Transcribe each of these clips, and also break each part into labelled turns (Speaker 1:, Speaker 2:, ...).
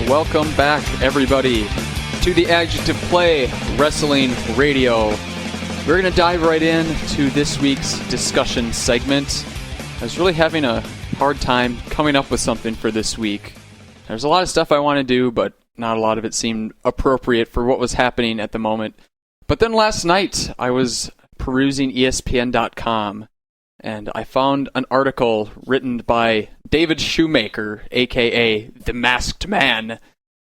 Speaker 1: welcome back, everybody, to the Adjective Play Wrestling Radio. We're going to dive right into this week's discussion segment. I was really having a hard time coming up with something for this week. There's a lot of stuff I want to do, but not a lot of it seemed appropriate for what was happening at the moment. But then last night, I was perusing ESPN.com, and I found an article written by David Shoemaker, a.k.a. The Masked Man,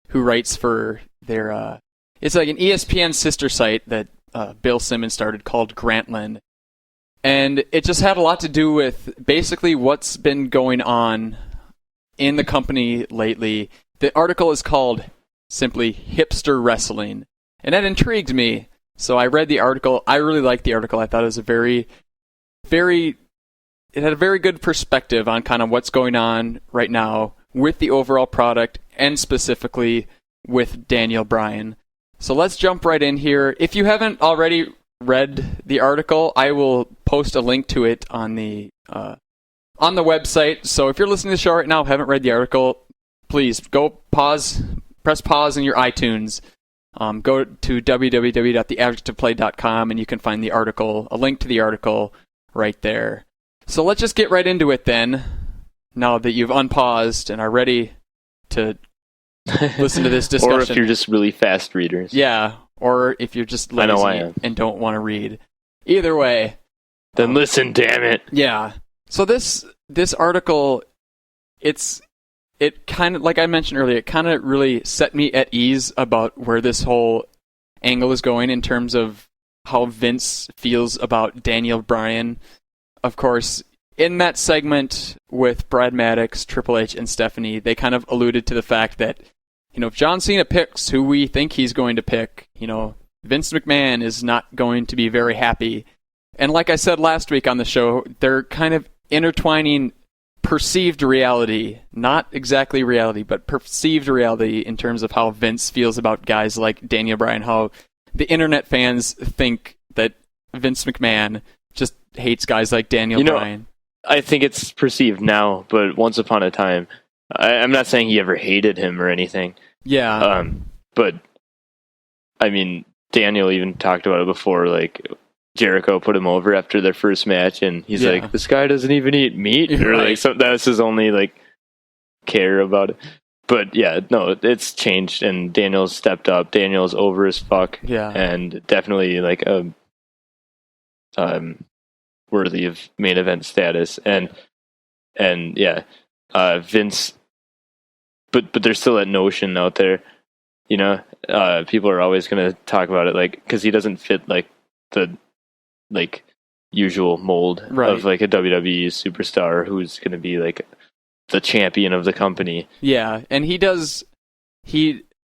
Speaker 1: who writes for their... it's like an ESPN sister site that Bill Simmons started called Grantland. And it just had a lot to do with basically what's been going on in the company lately. The article is called simply Hipster Wrestling. And that intrigued me. So I read the article. I really liked the article. I thought it was it had a very good perspective on kind of what's going on right now with the overall product and specifically with Daniel Bryan. So let's jump right in here. If you haven't already read the article, I will post a link to it on the website. So if you're listening to the show right now, haven't read the article, please go press pause in your iTunes. Go to www.theadjectiveplay.com and you can find the article, a link to the article right there. So let's just get right into it then, now that you've unpaused and are ready to listen to this discussion.
Speaker 2: Or if you're just really fast readers.
Speaker 1: Yeah, or if you're just lazy and don't want to read. Either way.
Speaker 2: Then listen, damn it.
Speaker 1: Yeah. So this article, it kind of, like I mentioned earlier, it kind of really set me at ease about where this whole angle is going in terms of how Vince feels about Daniel Bryan. Of course, in that segment with Brad Maddox, Triple H, and Stephanie, they kind of alluded to the fact that, if John Cena picks who we think he's going to pick, Vince McMahon is not going to be very happy. And like I said last week on the show, they're kind of intertwining perceived reality, not exactly reality, but perceived reality in terms of how Vince feels about guys like Daniel Bryan, how the internet fans think that Vince McMahon just hates guys like Daniel Bryan.
Speaker 2: I think it's perceived now, but once upon a time, I'm not saying he ever hated him or anything.
Speaker 1: Yeah.
Speaker 2: But, I mean, Daniel even talked about it before, like, Jericho put him over after their first match, and he's like, this guy doesn't even eat meat, or like, so that's his only, like, care about it. But, yeah, no, it's changed, and Daniel's stepped up. Daniel's over as fuck.
Speaker 1: Yeah.
Speaker 2: And definitely, like, worthy of main event status, and yeah, Vince, but there's still that notion out there, people are always going to talk about it, like, because he doesn't fit like the usual mold of like a WWE superstar who's going to be like the champion of the company.
Speaker 1: Yeah, and he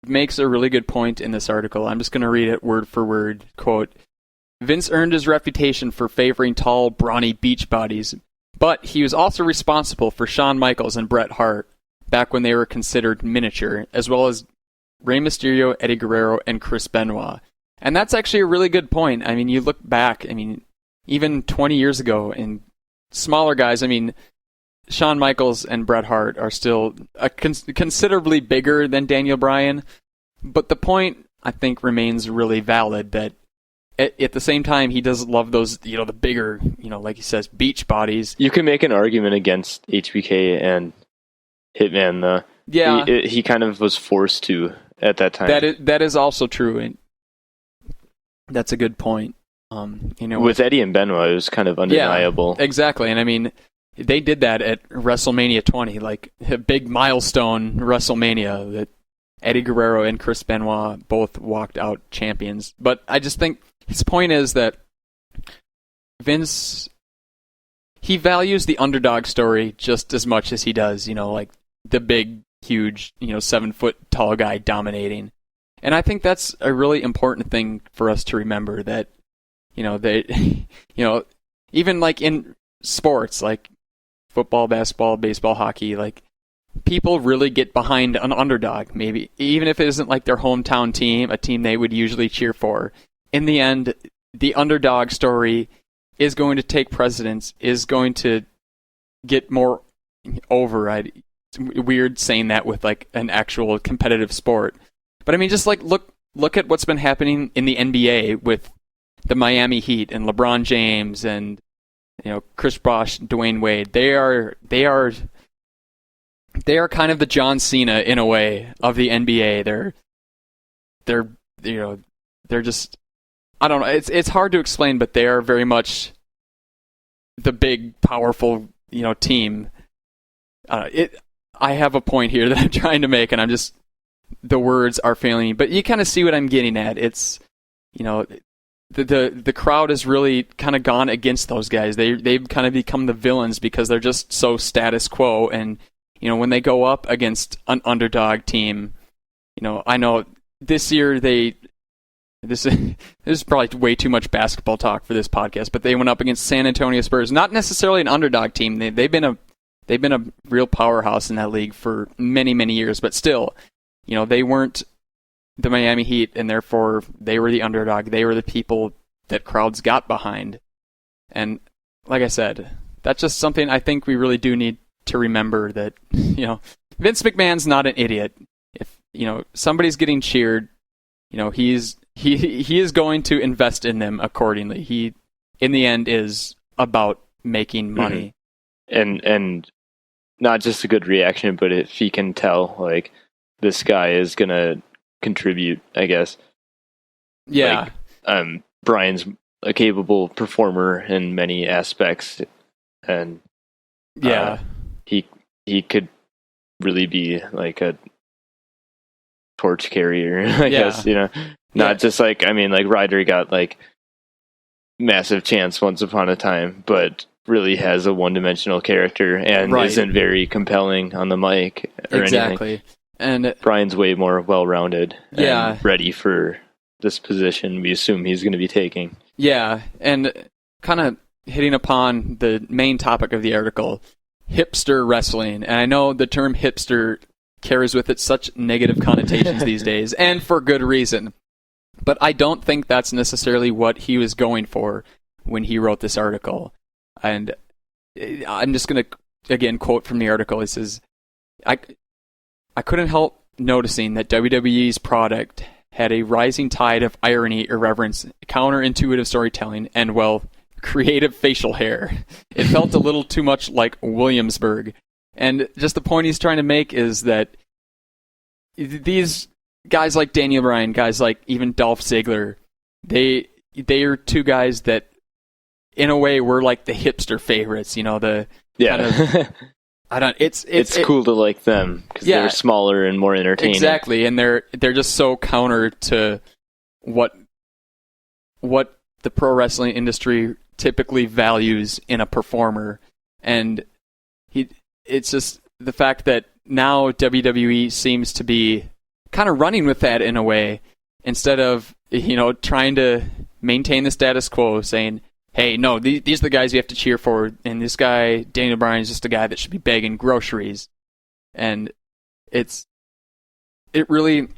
Speaker 1: makes a really good point in this article. I'm just going to read it word for word. Quote, Vince earned his reputation for favoring tall, brawny beach bodies, but he was also responsible for Shawn Michaels and Bret Hart, back when they were considered miniature, as well as Rey Mysterio, Eddie Guerrero, and Chris Benoit. And that's actually a really good point. I mean, you look back, even 20 years ago, and smaller guys, Shawn Michaels and Bret Hart are still considerably bigger than Daniel Bryan, but the point, I think, remains really valid that at the same time, he does love those, the bigger, like he says, beach bodies.
Speaker 2: You can make an argument against HBK and Hitman, though.
Speaker 1: Yeah.
Speaker 2: He kind of was forced to at that time.
Speaker 1: That is also true, and that's a good point.
Speaker 2: With Eddie and Benoit, it was kind of undeniable.
Speaker 1: Yeah, exactly, and they did that at WrestleMania 20, like a big milestone WrestleMania that Eddie Guerrero and Chris Benoit both walked out champions. But I just think his point is that Vince, he values the underdog story just as much as he does, like the big, huge, 7-foot tall guy dominating. And I think that's a really important thing for us to remember, that, even like in sports, like football, basketball, baseball, hockey, like people really get behind an underdog, maybe, even if it isn't like their hometown team, a team they would usually cheer for. In the end, the underdog story is going to take precedence, is going to get more over. weird saying that with like an actual competitive sport. But I mean, just like look at what's been happening in the NBA with the Miami Heat and LeBron James and Chris Bosh, Dwayne Wade. They are kind of the John Cena in a way of the NBA. They're just, I don't know. It's hard to explain, but they are very much the big, powerful, team. I have a point here that I'm trying to make, and the words are failing me. But you kind of see what I'm getting at. It's, the crowd has really kind of gone against those guys. They've kind of become the villains because they're just so status quo. And when they go up against an underdog team, I know this year this is probably way too much basketball talk for this podcast, but they went up against San Antonio Spurs, not necessarily an underdog team. They've been a real powerhouse in that league for many, many years, but still, they weren't the Miami Heat, and therefore they were the underdog. They were the people that crowds got behind. And like I said, that's just something I think we really do need to remember, that Vince McMahon's not an idiot. If somebody's getting cheered, he is going to invest in them accordingly. He, in the end, is about making money.
Speaker 2: And not just a good reaction, but if he can tell, like, this guy is gonna contribute, I guess.
Speaker 1: Yeah.
Speaker 2: Like, Brian's a capable performer in many aspects, and he could really be like a torch carrier, I guess, not just like, I mean, like Ryder got like massive chance once upon a time, but really has a one-dimensional character and isn't very compelling on the mic or anything. And Brian's way more well-rounded and ready for this position we assume he's going to be taking.
Speaker 1: Yeah, and kind of hitting upon the main topic of the article, hipster wrestling. And I know the term hipster carries with it such negative connotations these days, and for good reason. But I don't think that's necessarily what he was going for when he wrote this article. And I'm just going to, again, quote from the article. It says, I couldn't help noticing that WWE's product had a rising tide of irony, irreverence, counterintuitive storytelling, and, well, creative facial hair. It felt a little too much like Williamsburg. And just the point he's trying to make is that these guys like Daniel Bryan, guys like even Dolph Ziggler, they are two guys that, in a way, were like the hipster favorites. Kind of, It's
Speaker 2: cool to like them because they're smaller and more entertaining.
Speaker 1: Exactly, and they're just so counter to what the pro wrestling industry typically values in a performer. And it's just the fact that now WWE seems to be kind of running with that in a way, instead of trying to maintain the status quo, saying, hey, no, these are the guys you have to cheer for, and this guy, Daniel Bryan, is just a guy that should be begging groceries. And it really,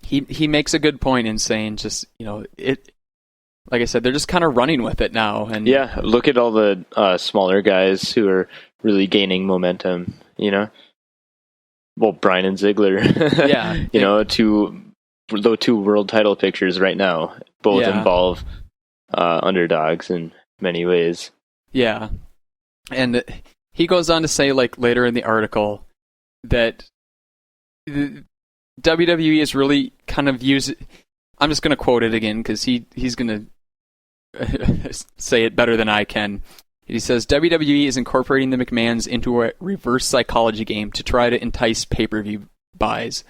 Speaker 1: he makes a good point in saying, just, like I said, they're just kind of running with it now. And
Speaker 2: yeah, look at all the smaller guys who are really gaining momentum, Well, Bryan and Ziggler, two world title pictures right now, both involve underdogs in many ways.
Speaker 1: Yeah. And he goes on to say, like, later in the article, that WWE is really kind of I'm just going to quote it again because he's going to say it better than I can. He says, WWE is incorporating the McMahons into a reverse psychology game to try to entice pay-per-view buys.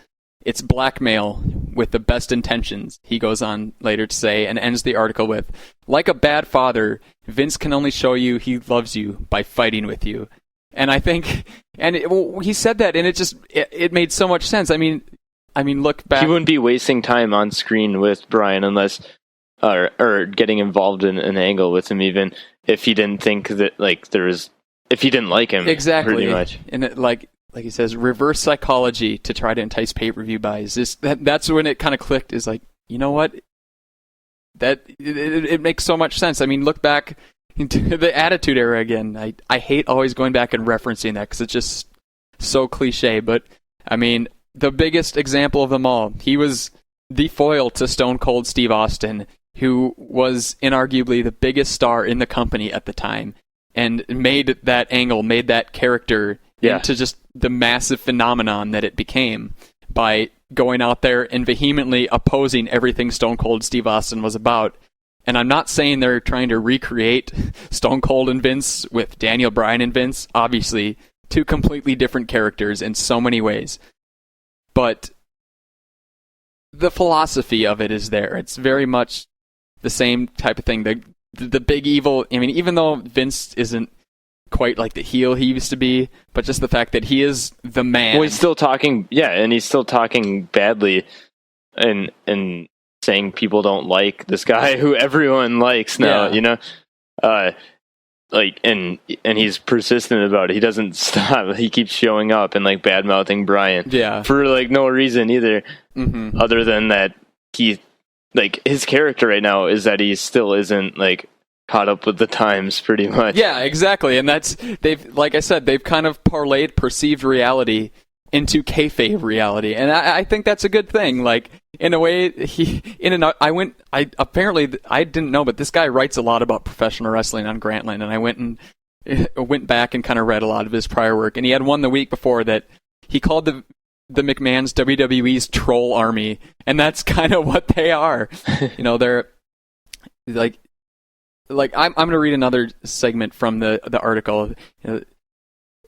Speaker 1: It's blackmail with the best intentions, he goes on later to say, and ends the article with, like a bad father, Vince can only show you he loves you by fighting with you. And I think, he said that, and it made so much sense. I mean, look back.
Speaker 2: He wouldn't be wasting time on screen with Bryan unless, or getting involved in an angle with him, even if he didn't think that, like, if he didn't like him.
Speaker 1: Exactly.
Speaker 2: Pretty much.
Speaker 1: And like he says, reverse psychology to try to entice pay-per-view buys. That's when it kind of clicked, is like, you know what? That it makes so much sense. I mean, look back into the Attitude Era again. I hate always going back and referencing that because it's just so cliche, but I mean, the biggest example of them all, he was the foil to Stone Cold Steve Austin, who was inarguably the biggest star in the company at the time, and made that character into just the massive phenomenon that it became by going out there and vehemently opposing everything Stone Cold Steve Austin was about. And I'm not saying they're trying to recreate Stone Cold and Vince with Daniel Bryan and Vince. Obviously, two completely different characters in so many ways. But the philosophy of it is there. It's very much the same type of thing. The big evil, I mean, even though Vince isn't quite like the heel he used to be, but just the fact that he is the man.
Speaker 2: Well, he's still talking, and he's still talking badly and saying people don't like this guy who everyone likes now, and he's persistent about it. He doesn't stop. He keeps showing up and like bad mouthing Brian for like no reason either, other than that he like his character right now is that he still isn't like caught up with the times pretty much.
Speaker 1: Yeah, exactly. And like I said, they've kind of parlayed perceived reality into kayfabe reality, and I think that's a good thing. Like in a way, I didn't know, but this guy writes a lot about professional wrestling on Grantland, and I went back and kind of read a lot of his prior work, and he had one the week before that he called the McMahon's WWE's troll army, and that's kind of what they are. They're like I'm going to read another segment from the article.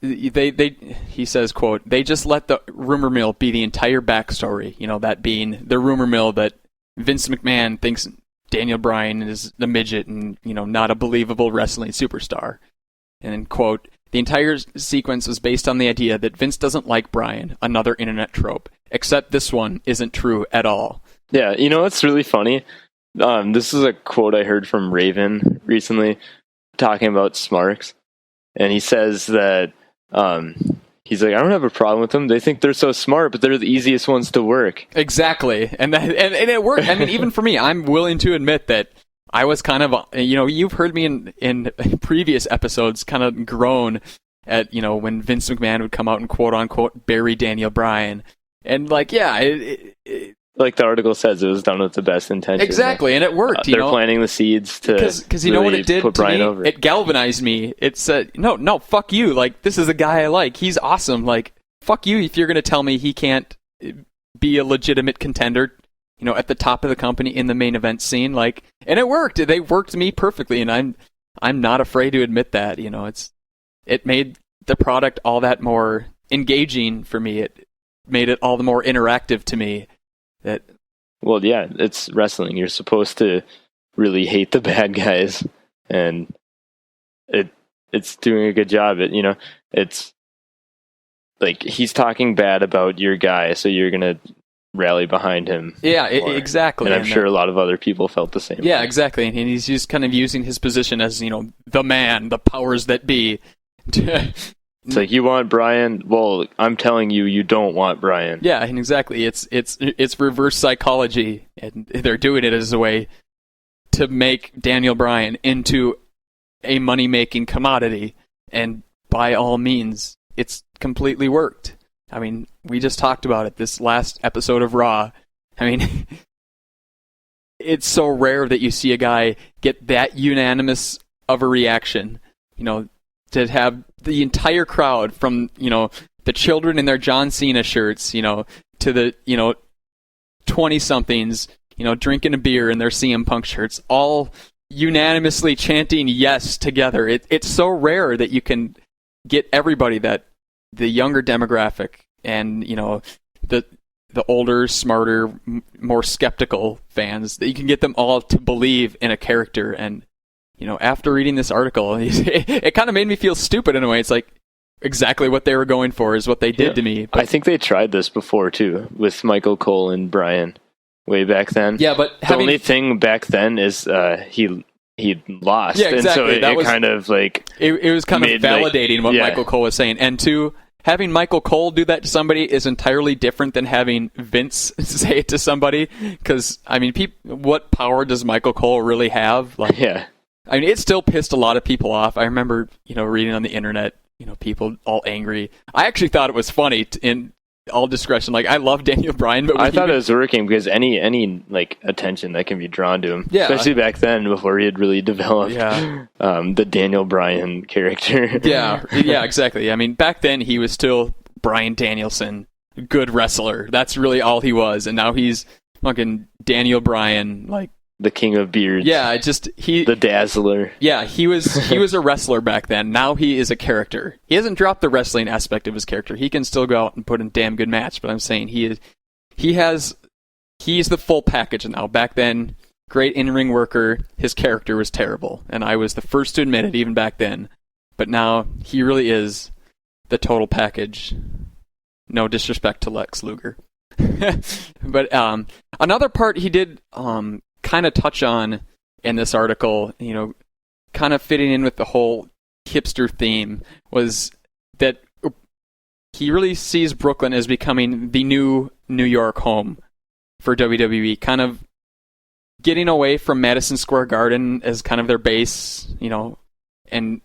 Speaker 1: He says, quote, "They just let the rumor mill be the entire backstory." That being the rumor mill that Vince McMahon thinks Daniel Bryan is a midget and not a believable wrestling superstar. And then, quote, "The entire sequence was based on the idea that Vince doesn't like Bryan, another internet trope. Except this one isn't true at all."
Speaker 2: Yeah, it's really funny. This is a quote I heard from Raven recently talking about Smarks, and he says that he's like, "I don't have a problem with them. They think they're so smart, but they're the easiest ones to work." Exactly,
Speaker 1: and it worked. I mean, even for me, I'm willing to admit that I was kind of, you've heard me in previous episodes kind of groan at, when Vince McMahon would come out and quote unquote bury Daniel Bryan, and like,
Speaker 2: like the article says, it was done with the best intentions.
Speaker 1: Exactly, and it worked.
Speaker 2: They're planting the seeds to
Speaker 1: because you know what it did
Speaker 2: put
Speaker 1: to
Speaker 2: Bryan
Speaker 1: me?
Speaker 2: over.
Speaker 1: It galvanized me. It said, no, fuck you. Like, this is a guy I like. He's awesome. Like, fuck you if you're going to tell me he can't be a legitimate contender, at the top of the company in the main event scene. Like, and it worked. They worked me perfectly, and I'm not afraid to admit that. It made the product all that more engaging for me. It made it all the more interactive to me.
Speaker 2: Well, yeah, it's wrestling. You're supposed to really hate the bad guys, and it's doing a good job. It's like he's talking bad about your guy, so you're gonna rally behind him.
Speaker 1: Yeah, exactly.
Speaker 2: And I'm sure a lot of other people felt the same.
Speaker 1: Yeah, exactly. And he's just kind of using his position as the man, the powers that be.
Speaker 2: It's like, you want Bryan? Well, I'm telling you, you don't want Bryan.
Speaker 1: Yeah, and exactly. It's reverse psychology, and they're doing it as a way to make Daniel Bryan into a money-making commodity, and by all means, it's completely worked. I mean, we just talked about it this last episode of Raw. I mean, it's so rare that you see a guy get that unanimous of a reaction, to have the entire crowd from, the children in their John Cena shirts, to the, 20-somethings, drinking a beer in their CM Punk shirts, all unanimously chanting yes together. It's so rare that you can get everybody, that the younger demographic and, the older, smarter, more skeptical fans, that you can get them all to believe in a character. And after reading this article, it kind of made me feel stupid in a way. It's like, exactly what they were going for is what they did to me. But
Speaker 2: I think they tried this before, too, with Michael Cole and Bryan way back then.
Speaker 1: Yeah, but
Speaker 2: the only thing back then is he lost.
Speaker 1: Yeah, exactly.
Speaker 2: And so it kind of like...
Speaker 1: It was kind of validating what Michael Cole was saying. And two, having Michael Cole do that to somebody is entirely different than having Vince say it to somebody. Because, I mean, what power does Michael Cole really have? Like,
Speaker 2: yeah.
Speaker 1: I mean, it still pissed a lot of people off. I remember, reading on the internet people all angry. I actually thought it was funny in all discretion. Like, I love Daniel Bryan, but
Speaker 2: I thought it was working because any like attention that can be drawn to him, especially back then before he had really developed the Daniel Bryan character.
Speaker 1: yeah, exactly. I mean, back then he was still Bryan Danielson, good wrestler. That's really all he was, and now he's fucking Daniel Bryan, like
Speaker 2: the king of beards.
Speaker 1: Yeah, the
Speaker 2: Dazzler.
Speaker 1: Yeah, he was a wrestler back then. Now he is a character. He hasn't dropped the wrestling aspect of his character. He can still go out and put in a damn good match, but I'm saying he's the full package now. Back then, great in-ring worker, his character was terrible, and I was the first to admit it even back then. But now he really is the total package. No disrespect to Lex Luger. But another part he did kind of touch on in this article, kind of fitting in with the whole hipster theme, was that he really sees Brooklyn as becoming the new New York home for WWE, kind of getting away from Madison Square Garden as kind of their base, and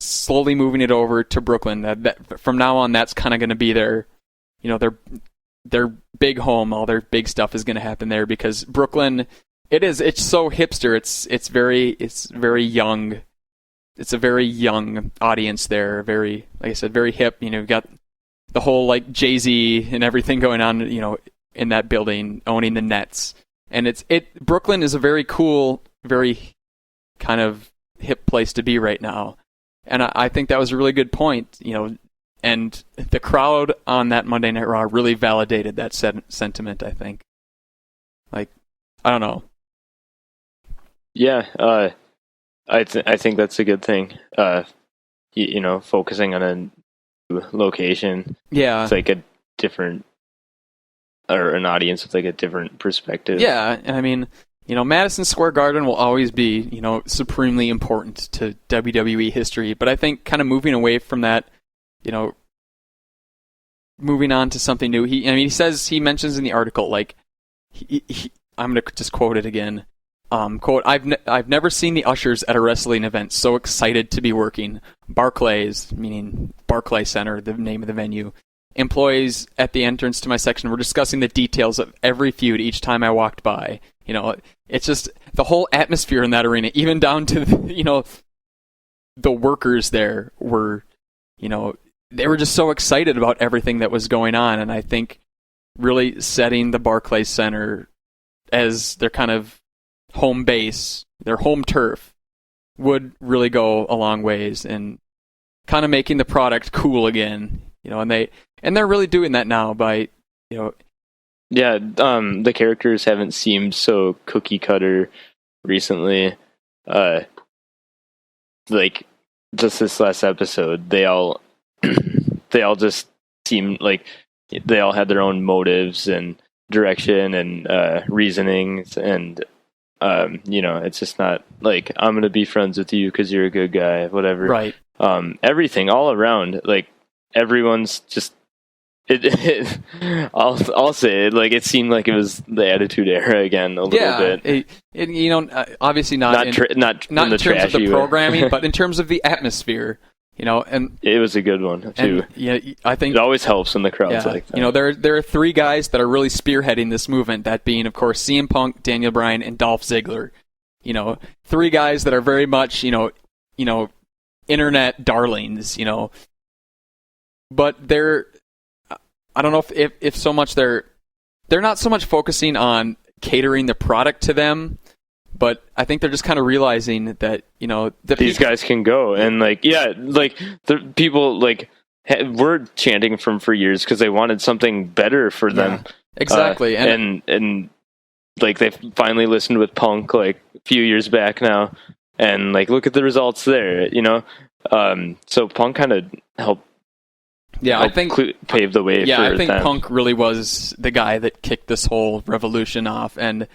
Speaker 1: slowly moving it over to Brooklyn. That from now on, that's kind of going to be their big home. All their big stuff is going to happen there, because Brooklyn, it's so hipster. It's very young. It's a very young audience there. Very, like I said, very hip. You've got the whole like Jay-Z and everything going on, in that building, owning the Nets. And Brooklyn is a very cool, very kind of hip place to be right now. And I think that was a really good point, and the crowd on that Monday Night Raw really validated that sentiment, I think. Like, I don't know.
Speaker 2: Yeah, I think that's a good thing. Focusing on a location.
Speaker 1: Yeah.
Speaker 2: It's like a different, or an audience with like a different perspective.
Speaker 1: Yeah, I mean, Madison Square Garden will always be, supremely important to WWE history, but I think kind of moving away from that, moving on to something new. He mentions in the article, like, I'm going to just quote it again. Quote, I've never seen the ushers at a wrestling event so excited to be working. Barclays, meaning Barclay Center, the name of the venue. Employees at the entrance to my section were discussing the details of every feud each time I walked by. It's just the whole atmosphere in that arena, even down to the workers there were, they were just so excited about everything that was going on. And I think really setting the Barclays Center as their kind of home base, their home turf, would really go a long ways in kind of making the product cool again. And they're really doing that now by,
Speaker 2: Yeah, the characters haven't seemed so cookie cutter recently. Like just this last episode, they all just seemed like they all had their own motives and direction and reasonings, and it's just not like, I'm gonna be friends with you because you're a good guy, whatever.
Speaker 1: Right.
Speaker 2: Everything all around, like everyone's just. I'll say it, like it seemed like it was the Attitude Era again a little bit.
Speaker 1: Obviously not in terms of the programming, but in terms of the atmosphere, and
Speaker 2: it was a good one too.
Speaker 1: I think
Speaker 2: it always helps when the crowd's like that.
Speaker 1: There are three guys that are really spearheading this movement. That being, of course, CM Punk, Daniel Bryan, and Dolph Ziggler. Three guys that are very much internet darlings. But I don't know if so much they're not so much focusing on catering the product to them, but I think they're just kind of realizing that
Speaker 2: these guys can go, and the people were chanting for years because they wanted something better for them.
Speaker 1: Exactly,
Speaker 2: and like they finally listened with Punk like a few years back now, and like look at the results there. So Punk kind of helped.
Speaker 1: Yeah, I think
Speaker 2: paved the way.
Speaker 1: Yeah,
Speaker 2: for
Speaker 1: I think
Speaker 2: them.
Speaker 1: Punk really was the guy that kicked this whole revolution off. And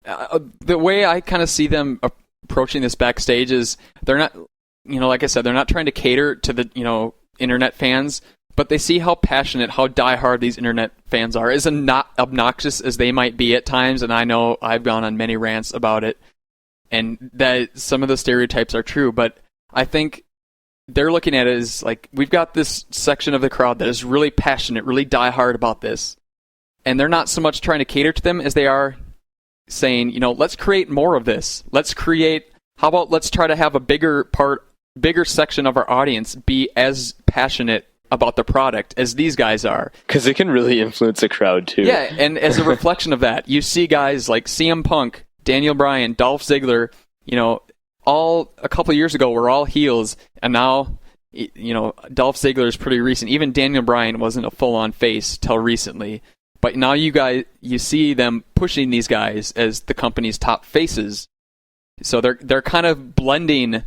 Speaker 1: the way I kind of see them approaching this backstage is they're not, like I said, they're not trying to cater to the internet fans, but they see how passionate, how diehard these internet fans are. As not obnoxious as they might be at times, and I know I've gone on many rants about it, and that some of the stereotypes are true, but I think they're looking at it as like, we've got this section of the crowd that is really passionate, really diehard about this. And they're not so much trying to cater to them as they are saying, let's create more of this. Let's try to have a bigger section of our audience be as passionate about the product as these guys are.
Speaker 2: Because it can really influence a crowd too.
Speaker 1: Yeah, and as a reflection of that, you see guys like CM Punk, Daniel Bryan, Dolph Ziggler, all a couple years ago were all heels, and now, Dolph Ziggler is pretty recent. Even Daniel Bryan wasn't a full-on face till recently. But now you see them pushing these guys as the company's top faces. So they're kind of blending,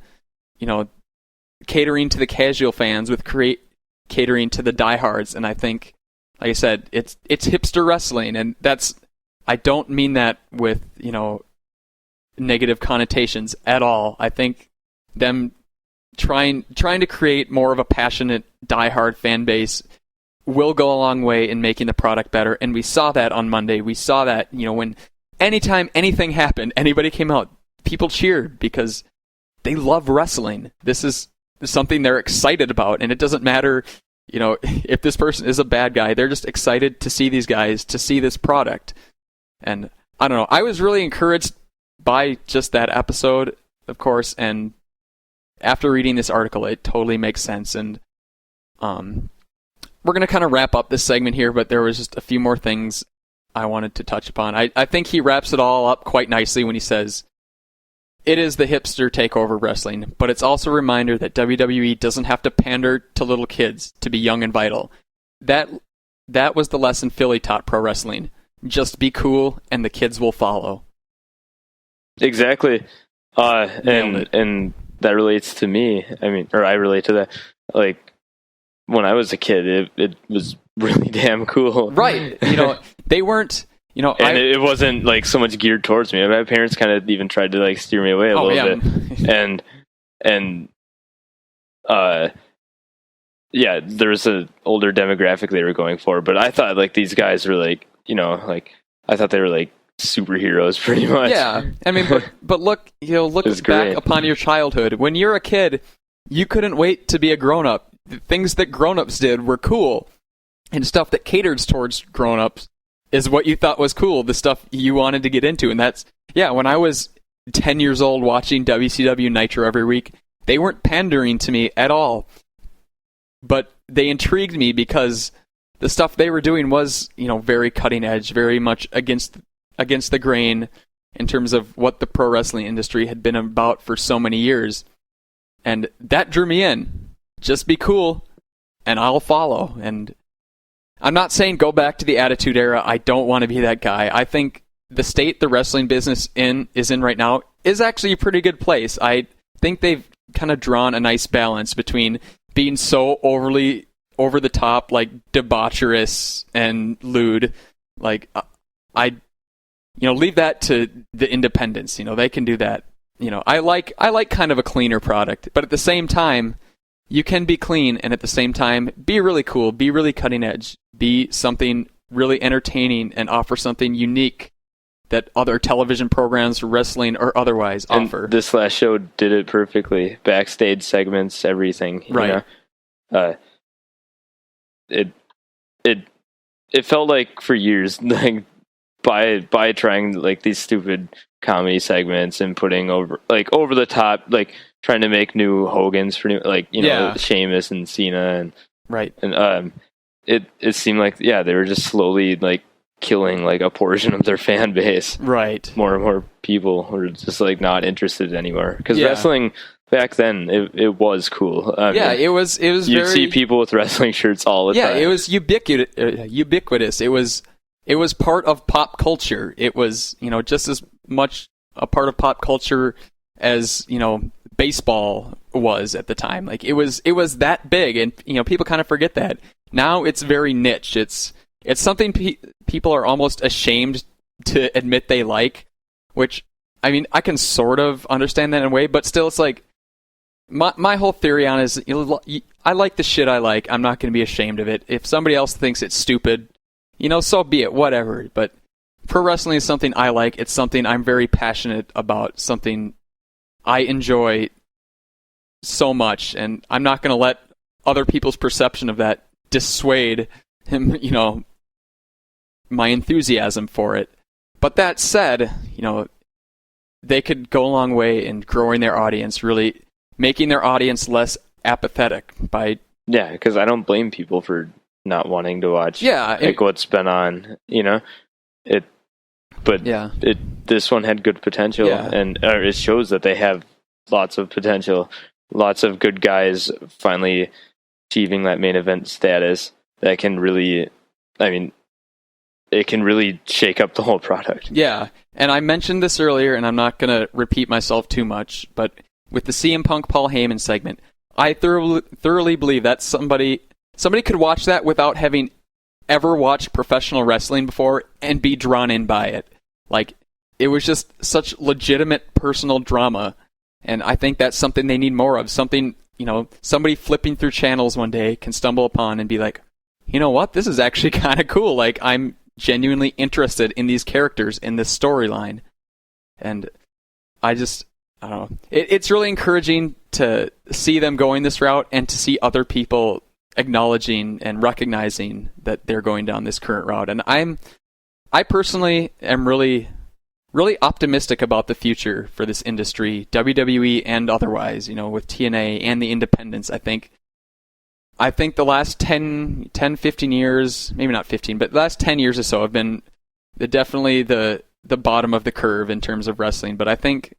Speaker 1: catering to the casual fans with catering to the diehards. And I think, like I said, it's hipster wrestling, and I don't mean that with, negative connotations at all. I think them trying to create more of a passionate diehard fan base will go a long way in making the product better. And we saw that on Monday. We saw that, when anytime anything happened, anybody came out, people cheered because they love wrestling. This is something they're excited about. And it doesn't matter, if this person is a bad guy, they're just excited to see these guys, to see this product. And I don't know, I was really encouraged by just that episode, of course. And after reading this article, it totally makes sense. And, we're going to kind of wrap up this segment here, but there was just a few more things I wanted to touch upon. I think he wraps it all up quite nicely when he says, it is the hipster takeover wrestling, but it's also a reminder that WWE doesn't have to pander to little kids to be young and vital. That was the lesson Philly taught pro wrestling. Just be cool, and the kids will follow.
Speaker 2: Exactly. And that relates to me. I relate to that. Like, when I was a kid, it was really damn cool.
Speaker 1: Right. They weren't,
Speaker 2: and it wasn't like so much geared towards me. My parents kind of even tried to like steer me away a little bit. And there was an older demographic they were going for, but I thought like these guys were like, I thought they were like superheroes pretty much.
Speaker 1: Yeah. But look back upon your childhood. When you're a kid, you couldn't wait to be a grown-up. The things that grown-ups did were cool, and stuff that caters towards grown-ups is what you thought was cool, the stuff you wanted to get into. And when I was 10 years old watching WCW Nitro every week, they weren't pandering to me at all, but they intrigued me because the stuff they were doing was, very cutting edge, very much against the grain in terms of what the pro wrestling industry had been about for so many years. And that drew me in. Just be cool, and I'll follow. And I'm not saying go back to the Attitude Era. I don't want to be that guy. I think the state the wrestling business is in right now is actually a pretty good place. I think they've kind of drawn a nice balance between being so overly over the top, like debaucherous and lewd. Like leave that to the independents. They can do that. I like kind of a cleaner product, but at the same time, you can be clean and at the same time be really cool, be really cutting edge, be something really entertaining, and offer something unique that other television programs, wrestling or otherwise, offer.
Speaker 2: This last show did it perfectly. Backstage segments, everything.
Speaker 1: Right.
Speaker 2: It felt like for years, like by trying like these stupid comedy segments and putting over the top, like trying to make new Hogans for Sheamus and Cena and
Speaker 1: right.
Speaker 2: And it seemed like they were just slowly like killing like a portion of their fan base.
Speaker 1: Right.
Speaker 2: More and more people were just like not interested anymore because wrestling back then it was cool.
Speaker 1: It was. You'd
Speaker 2: see people with wrestling shirts all the time.
Speaker 1: Yeah, it was ubiquitous. It was part of pop culture. It was just as much a part of pop culture as baseball was at the time. Like it was that big, and people kind of forget that. Now it's very niche. It's something people are almost ashamed to admit they like, which I can sort of understand that in a way, but still it's like my whole theory on it is I like the shit I like. I'm not going to be ashamed of it. If somebody else thinks it's stupid, so be it, whatever. But pro wrestling is something I like. It's something I'm very passionate about, something I enjoy so much, and I'm not going to let other people's perception of that dissuade him, my enthusiasm for it. But that said, they could go a long way in growing their audience, really making their audience less apathetic by...
Speaker 2: Yeah, because I don't blame people for not wanting to watch what's been on, This one had good potential, and it shows that they have lots of potential. Lots of good guys finally achieving that main event status that can really, it can really shake up the whole product.
Speaker 1: Yeah, and I mentioned this earlier, and I'm not going to repeat myself too much, but with the CM Punk Paul Heyman segment, I thoroughly believe that somebody could watch that without having ever watched professional wrestling before and be drawn in by it. Like, it was just such legitimate personal drama, and I think that's something they need more of. Something, somebody flipping through channels one day can stumble upon and be like, you know what, this is actually kind of cool. Like, I'm genuinely interested in these characters, in this storyline. And I don't know. It's really encouraging to see them going this route and to see other people acknowledging and recognizing that they're going down this current route. And I personally am really, really optimistic about the future for this industry, WWE and otherwise, with TNA and the independents. I think the last 10, 15 years, maybe not 15, but the last 10 years or so have been definitely the bottom of the curve in terms of wrestling. But I think,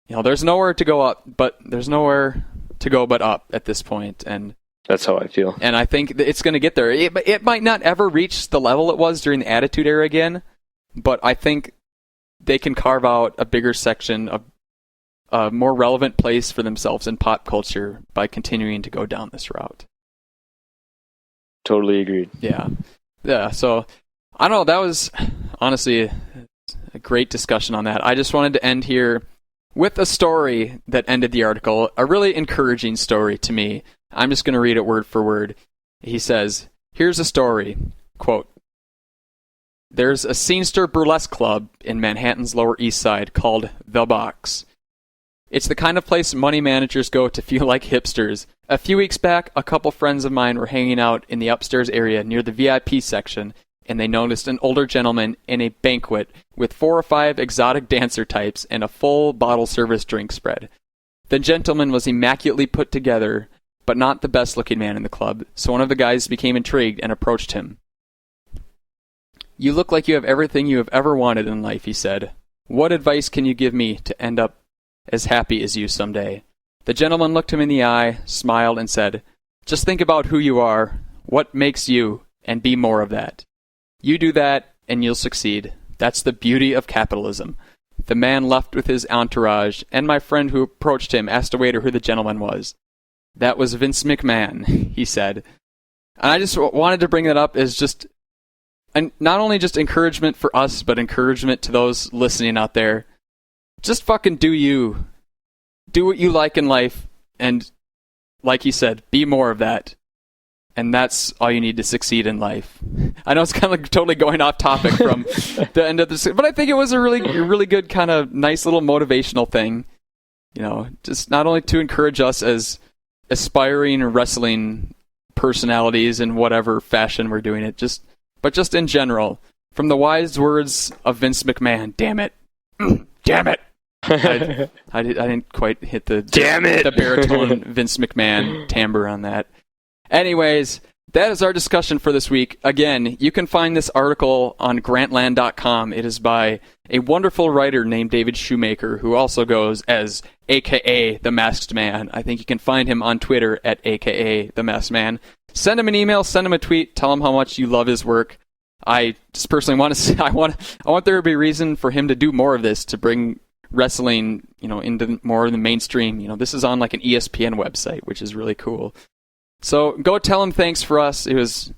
Speaker 1: there's nowhere to go up, but there's nowhere to go but up at this point. And
Speaker 2: that's how I feel.
Speaker 1: And I think it's going to get there. It might not ever reach the level it was during the Attitude Era again, but I think they can carve out a bigger section of a more relevant place for themselves in pop culture by continuing to go down this route.
Speaker 2: Totally agreed.
Speaker 1: Yeah. So, I don't know. That was honestly a great discussion on that. I just wanted to end here with a story that ended the article, a really encouraging story to me. I'm just going to read it word for word. He says, here's a story, quote, "There's a scenester burlesque club in Manhattan's Lower East Side called The Box. It's the kind of place money managers go to feel like hipsters. A few weeks back, a couple friends of mine were hanging out in the upstairs area near the VIP section, and they noticed an older gentleman in a banquet with 4 or 5 exotic dancer types and a full bottle service drink spread. The gentleman was immaculately put together, but not the best-looking man in the club, so one of the guys became intrigued and approached him. 'You look like you have everything you have ever wanted in life,' he said. 'What advice can you give me to end up as happy as you someday?' The gentleman looked him in the eye, smiled, and said, 'Just think about who you are, what makes you, and be more of that. You do that, and you'll succeed. That's the beauty of capitalism.' The man left with his entourage, and my friend who approached him asked a waiter who the gentleman was. 'That was Vince McMahon,' he said. And I just wanted to bring that up as just, and not only just encouragement for us, but encouragement to those listening out there. Just fucking do you. Do what you like in life, and like he said, be more of that. And that's all you need to succeed in life. I know it's kind of like totally going off topic from the end of this, but I think it was a really good kind of nice little motivational thing. Just not only to encourage us as aspiring wrestling personalities in whatever fashion we're doing it, but just in general, from the wise words of Vince McMahon. Damn it. Damn it. I didn't quite hit the baritone Vince McMahon timbre on that. Anyways, that is our discussion for this week. Again, you can find this article on Grantland.com. It is by a wonderful writer named David Shoemaker, who also goes as AKA The Masked Man. I think you can find him on Twitter at AKA The Masked Man. Send him an email, send him a tweet, tell him how much you love his work. I just personally want to say, I want there to be a reason for him to do more of this, to bring wrestling, into more of the mainstream. This is on like an ESPN website, which is really cool. So go tell him thanks for us. It was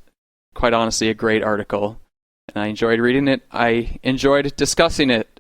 Speaker 1: quite honestly a great article, and I enjoyed reading it. I enjoyed discussing it